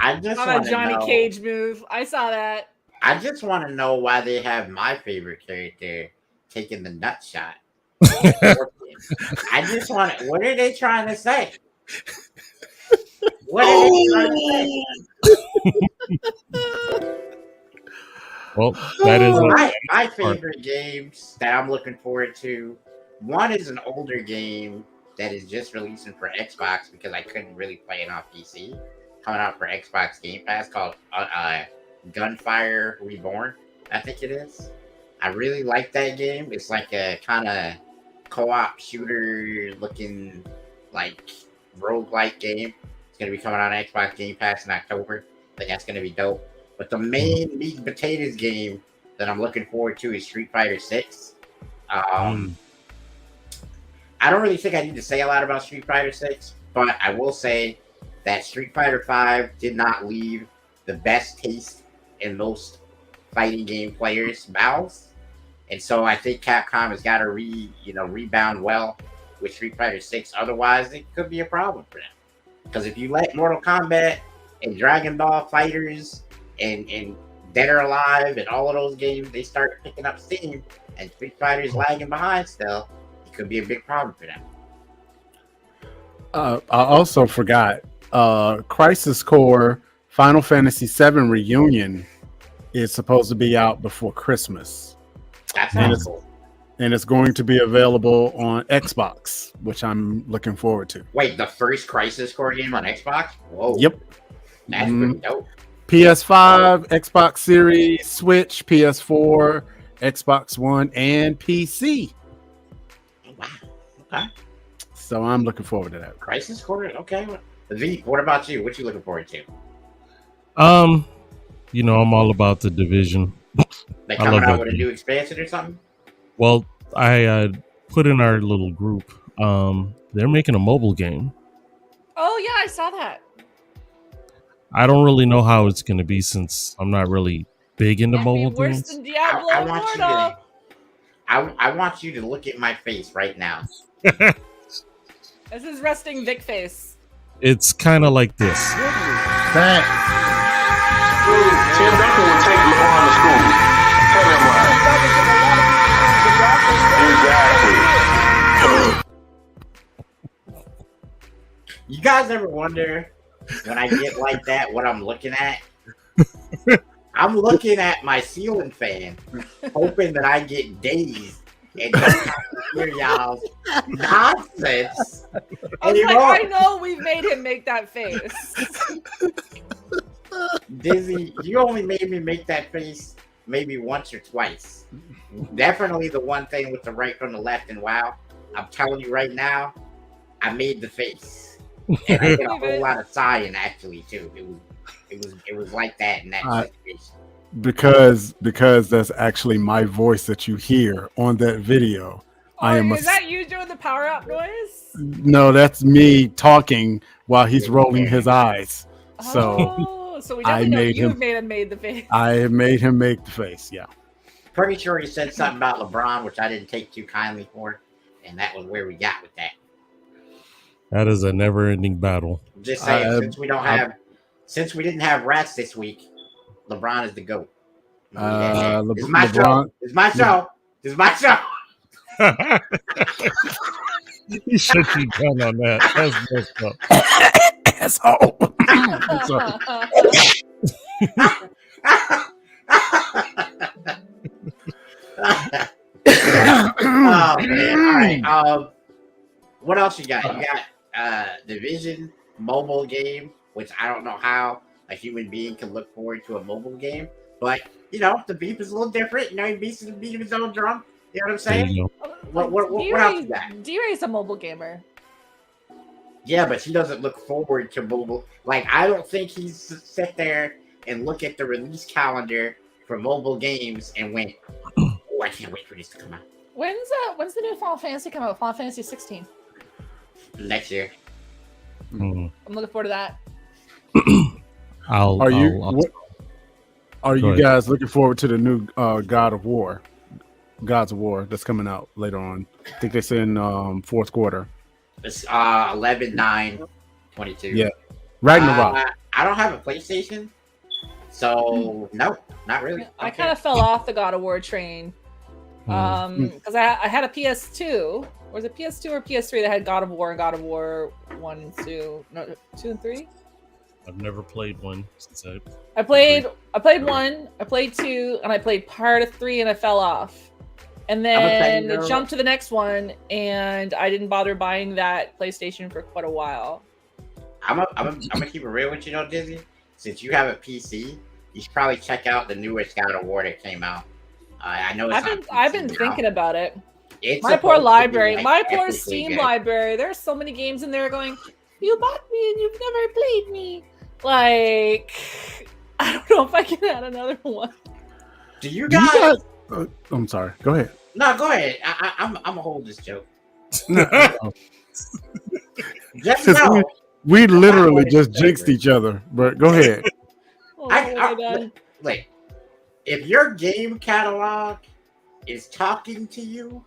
I just want a Johnny Cage move. I saw that. I just want to know why they have my favorite character taking the nut shot. I just want to. What are they trying to say? What are they trying to say? Well, that is my favorite games that I'm looking forward to. One is an older game that is just releasing for Xbox because I couldn't really play it on PC. Coming out for Xbox Game Pass called Gunfire Reborn, I think it is. I really like that game. It's like a kind of co-op shooter looking like roguelike game. It's going to be coming out on Xbox Game Pass in October. I think that's going to be dope. But the main meat and potatoes game that I'm looking forward to is Street Fighter 6. I don't really think I need to say a lot about Street Fighter 6, but I will say that Street Fighter 5 did not leave the best taste in most fighting game players' mouths. And so I think Capcom has got to rebound well with Street Fighter 6. Otherwise, it could be a problem for them. Because if you let Mortal Kombat and Dragon Ball Fighters and Dead or Alive and all of those games, they start picking up steam and Street Fighter's lagging behind still, it could be a big problem for them. I also forgot Crisis Core Final Fantasy VII Reunion is supposed to be out before Christmas. That's cool. And it's going to be available on Xbox, which I'm looking forward to. Wait, the first Crisis Core game on Xbox? Whoa. Yep. That's pretty dope. PS5, Xbox Series, Switch, PS4, Xbox One, and PC. Oh, wow. Okay. So I'm looking forward to that. Crisis Core? Okay. V, what about you? What you looking forward to? I'm all about the Division. They coming out with a new expansion or something? Well, I put in our little group. They're making a mobile game. Oh yeah, I saw that. I don't really know how it's going to be since I'm not really big into mobile Worse games. than Diablo I want you Immortal. to. I want you to look at my face right now. This is resting Vic face. It's kind of like this. That Tim Duncan would take LeBron to school. Tell him why. Exactly. You guys ever wonder when I get like that what I'm looking at? I'm looking at my ceiling fan, hoping that I get dazed and don't have to hear y'all's nonsense. I was like, I know we've made him make that face. Dizzy, you only made me make that face maybe once or twice. Definitely the one thing with the right from the left, and wow, I'm telling you right now, I made the face. And I did a whole lot of sighing actually too. It was like that in that situation. because that's actually my voice that you hear on that video. Is that you doing the power up noise? No, that's me talking while he's rolling his eyes. So we definitely know you've made the face. I have made him make the face. Yeah. Pretty sure he said something about LeBron, which I didn't take too kindly for, and that was where we got with that. That is a never-ending battle. I'm just saying, since we didn't have rats this week, LeBron is the GOAT. It's my show. It's my show. It's my show. He shook you down on that. That's messed up. Asshole. Oh man! All right. What else you got? You got Division mobile game, which I don't know how a human being can look forward to a mobile game, but you know the beep is a little different. You know, he beats the beat of his own drum. You know what I'm saying? What else you got? D-Ray's a mobile gamer. Yeah, but he doesn't look forward to mobile. Like, I don't think he's sit there and look at the release calendar for mobile games and went, "Oh, I can't wait for this to come out." When's the new Final Fantasy come out? Final Fantasy 16 next year. I'm looking forward to that. Are you guys looking forward to the new Gods of War that's coming out later on? I think they say in fourth quarter. It's 11/9/22. Yeah, Ragnarok. I don't have a PlayStation, so no, not really. I kind of fell off the God of War train because I had a PS2. Was it PS2 or PS3 that had God of War and God of War 1 and 2? No, 2 and 3. I've never played one since I played 1, I played 2, and I played part of 3, and I fell off. And then jumped to the next one, and I didn't bother buying that PlayStation for quite a while. I'm gonna keep it real with you, though, Dizzy. Since you have a PC, you should probably check out the newest God of War that came out. I know I've been thinking about it. It's my poor library, like my poor Steam library. There's so many games in there going, "You bought me and you've never played me." Like, I don't know if I can add another one. Do you guys? I'm sorry. Go ahead. No, go ahead. I'm gonna hold this joke. Just know, we literally just jinxed each other. But go ahead. Wait. If your game catalog is talking to you,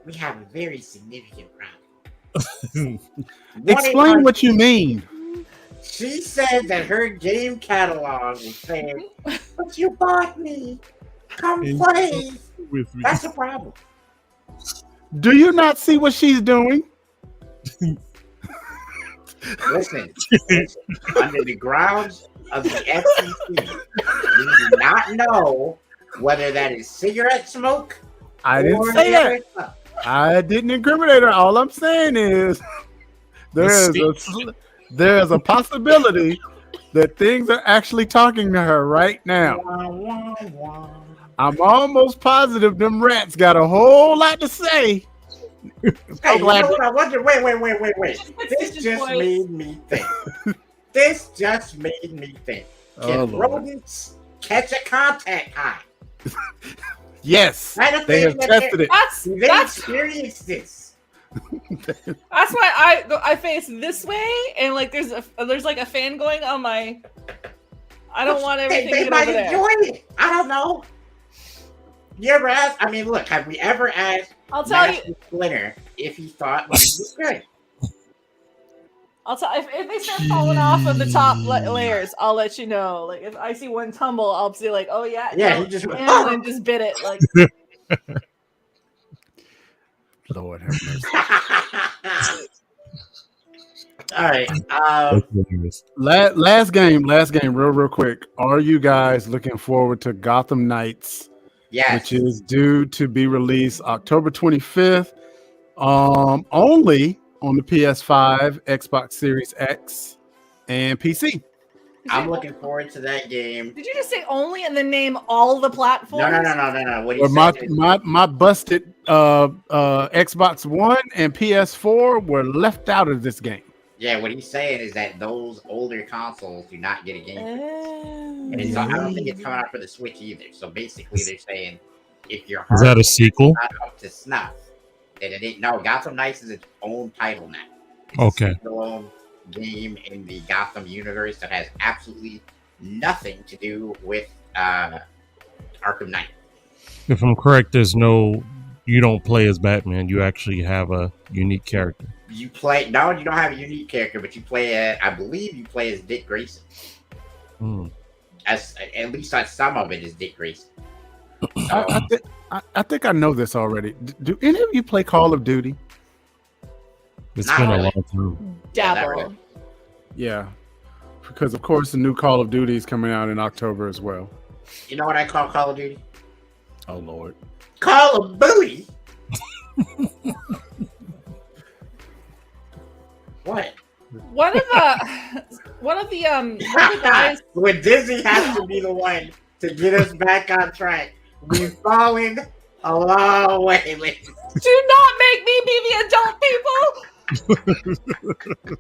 we have a very significant problem. Explain what you mean. She said that her game catalog was saying, "But you bought me. Come play." With me. That's a problem. Do you not see what she's doing? Listen, under the grounds of the FCC, we do not know whether that is cigarette smoke. I didn't say that. I didn't incriminate her. All I'm saying is there's a possibility that things are actually talking to her right now. I'm almost positive them rats got a whole lot to say. Hey, you know what I wonder? Wait. This just made me think. Can rodents catch a contact high? Yes, they have tested it. That's experienced this. That's why I face this way, and like there's like a fan going on my. I don't want everything They to might over there. enjoy it. I don't know. You ever asked? I mean, look, have we ever asked Splinter if he thought money was good? I'll tell if they start falling off of the top layers, I'll let you know. Like if I see one tumble, I'll be like, "Oh yeah, yeah." No, He just went, and just bit it. Like, Lord have mercy. All right. Last game, real quick. Are you guys looking forward to Gotham Knights? Yes. Which is due to be released October 25th. Only on the PS5, Xbox Series X, and PC. I'm looking forward to that game. Did you just say only and then name all the platforms? No. What he said is, my busted Xbox One and PS4 were left out of this game. Yeah, what he's saying is that those older consoles do not get a game. And it's, I don't think it's coming out for the Switch either. So basically, they're saying if your is that a sequel? Not up to snuff, then it ain't. No, Gotham Knights is its own title now. It's okay. a standalone game in the Gotham universe that has absolutely nothing to do with Arkham Knight. If I'm correct, you don't play as Batman. You actually have a unique character. You play, no, you don't have a unique character, but you play, I believe you play as Dick Grayson. As at least on some of it is Dick Grayson. So, I think I know this already. Do any of you play Call of Duty? It's been a long time. Dabble. Yeah, because of course the new Call of Duty is coming out in October as well. You know what I call Call of Duty? Oh Lord, Call of Booty. What? One of the guys. When Disney has to be the one to get us back on track, we've fallen a long way. Do not make me be the adult people.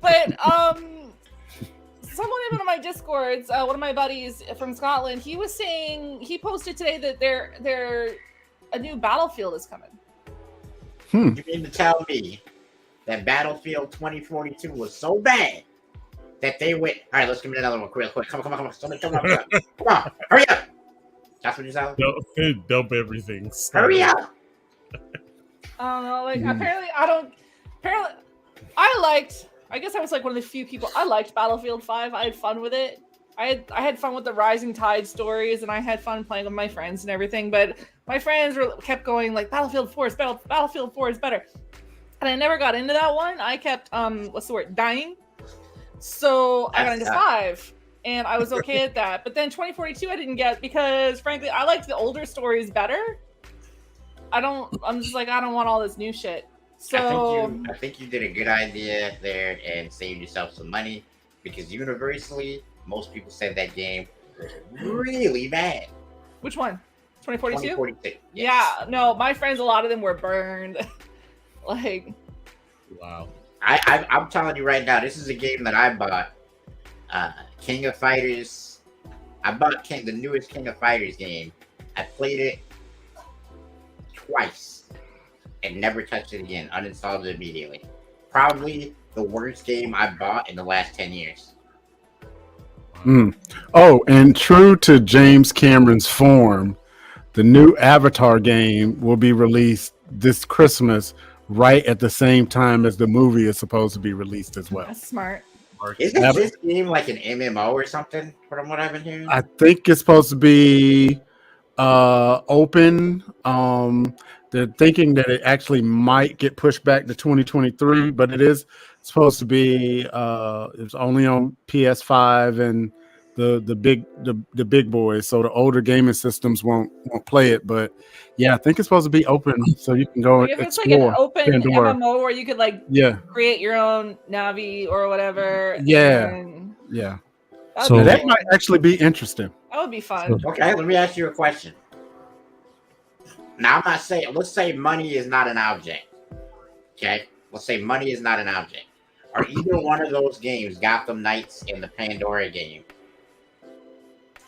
But someone in one of my Discords, one of my buddies from Scotland, he was saying, he posted today that a new Battlefield is coming. You mean to tell me that Battlefield 2042 was so bad that they went, all right, let's give me another one real quick. Come on. Somebody come on, hurry up. That's what you said? Dump everything. Hurry up. I don't know, like apparently I guess I was like one of the few people. I liked Battlefield 5. I had fun with it. I had fun with the Rising Tide stories, and I had fun playing with my friends and everything. But my friends kept going like Battlefield 4 is better. Battlefield 4 is better, and I never got into that one. I kept dying. So I got into 5, and I was okay at that. But then 2042 I didn't get because frankly I liked the older stories better. I'm just like I don't want all this new shit. So I think you did a good idea there and saved yourself some money because universally most people said that game was really bad. Which one? 2042? 2042. Yes. Yeah, no, my friends, a lot of them were burned. Like, wow. I'm telling you right now, this is a game that I bought. King of Fighters. I bought the newest King of Fighters game. I played it twice and never touched it again. Uninstalled it immediately. Probably the worst game I bought in the last 10 years. Oh, and true to James Cameron's form, the new Avatar game will be released this Christmas right at the same time as the movie is supposed to be released as well. That's smart. Isn't this game like an MMO or something from what I've been hearing? I think it's supposed to be open. They're thinking that it actually might get pushed back to 2023, but it is supposed to be it's only on PS5 and the big boys, so the older gaming systems won't play it. But yeah, I think it's supposed to be open, so you can go If it's explore. like an open Pandora. MMO where you could create your own Navi or whatever. Yeah. So that might actually be interesting. That would be fun. Okay, let me ask you a question. Now, I'm not saying, let's say money is not an object. Okay? Let's say money is not an object. Are either one of those games, Gotham Knights and the Pandora game,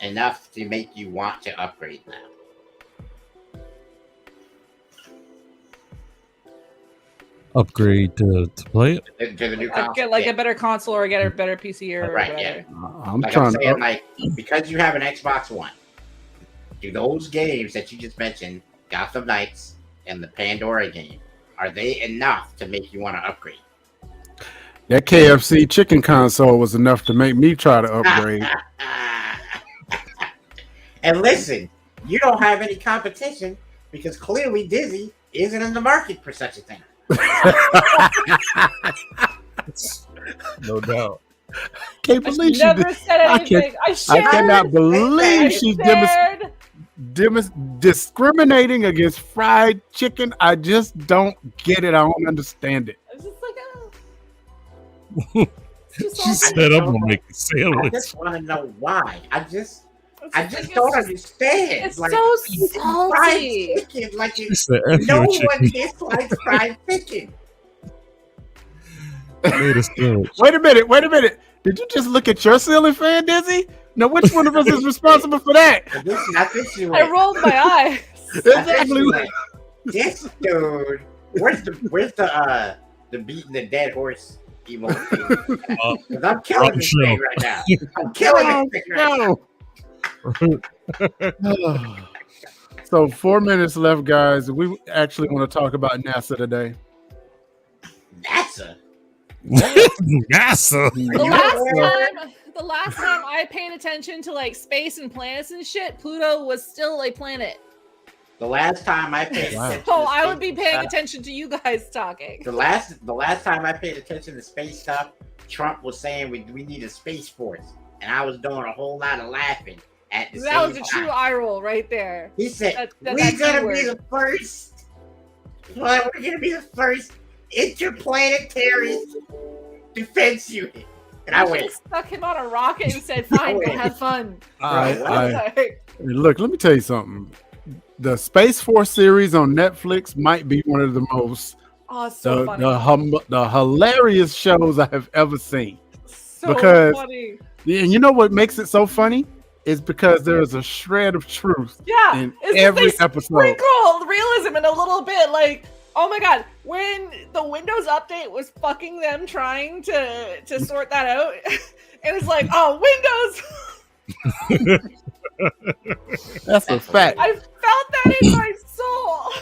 enough to make you want to upgrade now? upgrade to play it. To the new console. Get like a better console or get a better PC or right, whatever. Yeah. I'm like trying I'm saying, to like because you have an Xbox One, do those games that you just mentioned, Gotham Knights and the Pandora game, are they enough to make you want to upgrade? that KFC chicken console was enough to make me try to upgrade. And listen, you don't have any competition because clearly Disney isn't in the market for such a thing. No doubt. Can't believe she Never did. said anything. I cannot believe she's shared. discriminating against fried chicken. I just don't get it. I don't understand it. I was just like, She said, "I'm gonna make a sandwich." I just want to know why. I just it's don't understand. It's like, so fried salty. chicken, like said, no "F your one chicken." dislikes fried chicken. Made a sandwich. Wait a minute. Did you just look at your ceiling fan, Dizzy? Now, which one of us is responsible for that? I rolled my eyes. Exactly. This dude, where's the beating the dead horse emoji? Because I'm killing this thing right now. I'm killing this thing right now. So 4 minutes left, guys. We actually want to talk about NASA today. NASA. NASA. The last time I paid attention to like space and planets and shit, Pluto was still a planet. The last time I paid attention, so I would be paying attention to you guys talking. The last time I paid attention to space stuff, Trump was saying we need a space force, and I was doing a whole lot of laughing at the same time. That was a true eye roll right there. He said, "We're gonna be the first. Well, we're gonna be the first interplanetary defense unit." And I went, stuck him on a rocket and said, "Fine, go have fun." Look, let me tell you something. The Space Force series on Netflix might be one of the most the hilarious shows I have ever seen. So funny. And you know what makes it so funny is because there is a shred of truth in every episode. Sprinkle realism in a little bit, like, oh my god, when the Windows update was fucking them trying to sort that out, it was like, oh, Windows. That's a fact. I felt that in my soul.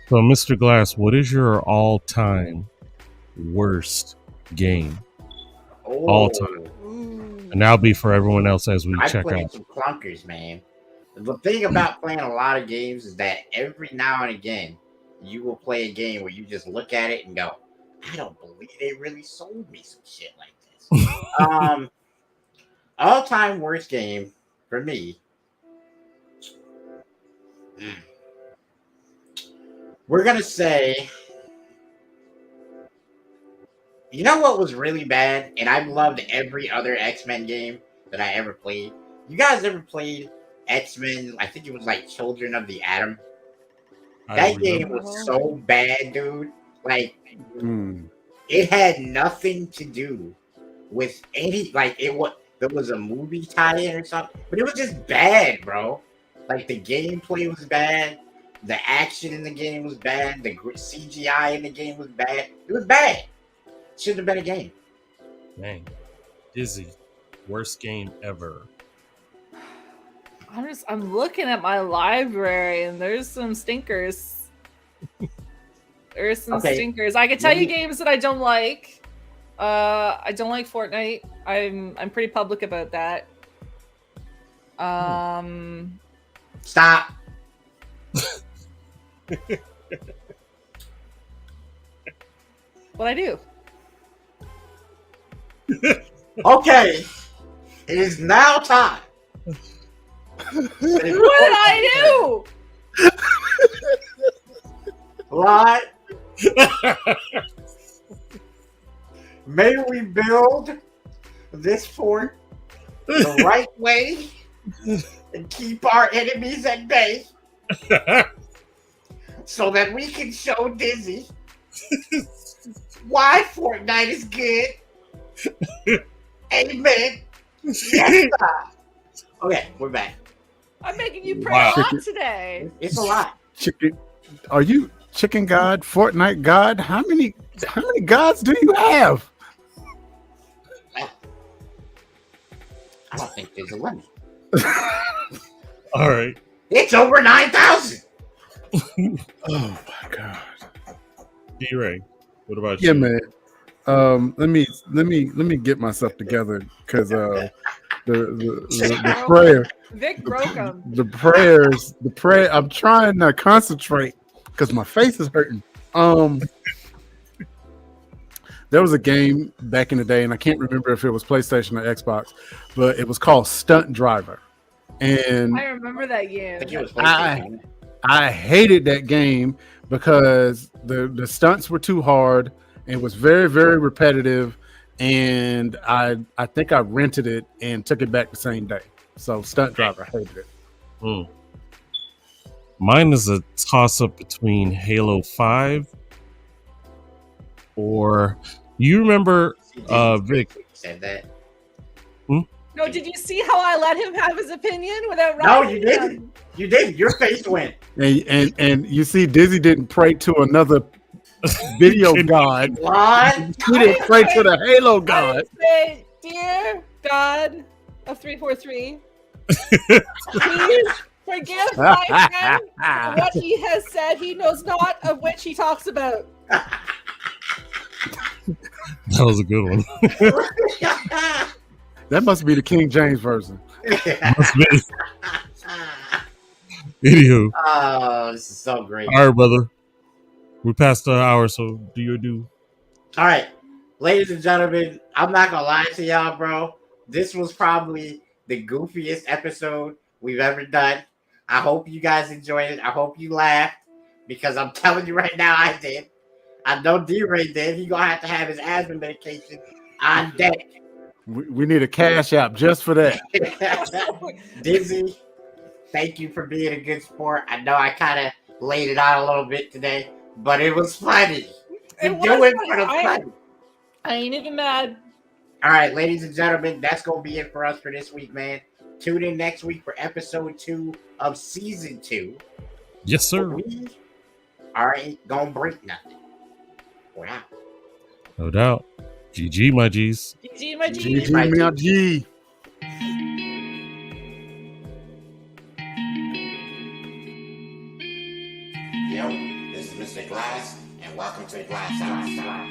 So, Mr. Glass, what is your all-time worst game? All time. And that'll be for everyone else as we check out. Some clunkers, man. The thing about playing a lot of games is that every now and again, you will play a game where you just look at it and go, I don't believe they really sold me some shit like this. All-time worst game for me. We're going to say, you know what was really bad? And I've loved every other X-Men game that I ever played. You guys ever played X-Men? I think it was like Children of the Atom. That game was so bad, dude. Like, it had nothing to do with any, like, there was a movie tie-in or something, but it was just bad, bro. Like, the gameplay was bad. The action in the game was bad. The CGI in the game was bad. It was bad. Shouldn't have been a game. Dang. Dizzy. Worst game ever. I'm looking at my library and there's some stinkers. Stinkers. I can tell you games that I don't like. I don't like Fortnite. I'm pretty public about that. Stop. What I do? Okay. It is now time. What did I do? What? May we build this fort the right way and keep our enemies at bay so that we can show Dizzy why Fortnite is good. Amen. Yes, okay, we're back. I'm making you pray a lot today. It's a lot. Chicken, are you Chicken God, Fortnite God. How many gods do you have? I don't think there's a limit. All right. It's over 9,000. Oh my God. D-Ray, what about Yeah, you? man. Let me get myself together because the prayer, Vic broke him. the prayer. I'm trying to concentrate because my face is hurting. There was a game back in the day, and I can't remember if it was PlayStation or Xbox, but it was called Stunt Driver, and I remember that game. I think it was PlayStation. I hated that game because the stunts were too hard and it was very, very repetitive. And I think I rented it and took it back the same day. So Stunt Driver, hated it. Mine is a toss-up between Halo 5 or you remember Vic said that. No, did you see how I let him have his opinion without? No, you didn't. You didn't. Your face went. And you see, Dizzy didn't pray to another video god. What? He didn't pray to the Halo god. I didn't say, dear God of 343, please forgive my friend for what he has said. He knows not of which he talks about. That was a good one. That must be the King James version. Must be. Anywho. Oh, this is so great. All right, brother. We're past the hour, so do your do. All right, ladies and gentlemen, I'm not gonna lie to y'all, bro. This was probably the goofiest episode we've ever done. I hope you guys enjoyed it. I hope you laughed because I'm telling you right now, I did. I know D-Ray did. He gonna have to have his asthma medication on deck. We need a cash app just for that. Dizzy, thank you for being a good sport. I know I kind of laid it on a little bit today, but it was funny. You do it for the fun. I ain't even mad. All right, ladies and gentlemen, that's gonna be it for us for this week, man. Tune in next week for episode 2 of season 2. Yes, sir. We ain't gonna break nothing. We're out. No doubt. GG, my G's. GG, my G. GG, my G. Yo, this is Mr. Glass, and welcome to the Glass House.